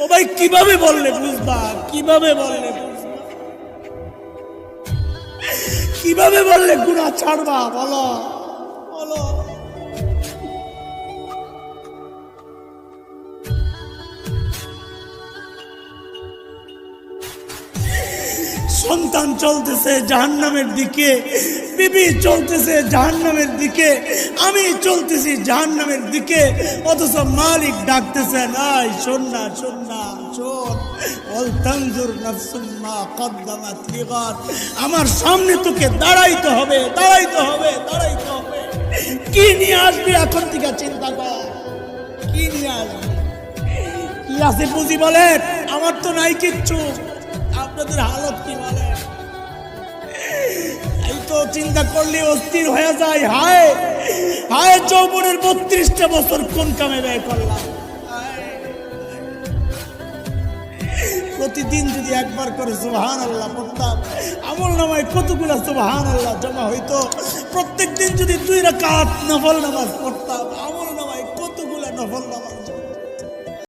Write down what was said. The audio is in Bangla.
ও ভাই কিভাবে বললে বুঝবা, কিভাবে বললে বুঝবা, কিভাবে বললে গুনাহ ছাড়বা, বলো বলো। সন্তান চলতেছে জাহান্নামের দিকে, বিবি চলতেছে জাহান্নামের দিকে, আমি চলতেছি জাহান্নামের দিকে, অথচ মালিক ডাকতেছেন, আয় শোন না শোন না শোন, ওয়াল তানজুর নাফসুম মা কদ্দামাত লিগাদ। আমার সামনে তোকে দাঁড়াইতে হবে, দাঁড়াইতে হবে, দাঁড়াইতে হবে। কি নিয়ে আসবি এখন থেকে চিন্তা কর, কি নিয়ে আসবি, কি আছে বুঝি বলেন? আমার তো নাই কিচ্ছু, আপনাদের হালত কি বলে? এই তো চিন্তা করলে অস্থির হয়ে যায়। হায় হায়, যৌবনের 32টা বছর কোন কামে ব্যয় করলাম। প্রতিদিন যদি একবার করে সুবহানাল্লাহ পড়তাম, আমল নামায় কতগুলা সুবহানাল্লাহ জমা হইতো। প্রত্যেক দিন যদি 2 রাকাত নফল নামাজ পড়তাম, আমল নামায় কতগুলা নফল নামাজ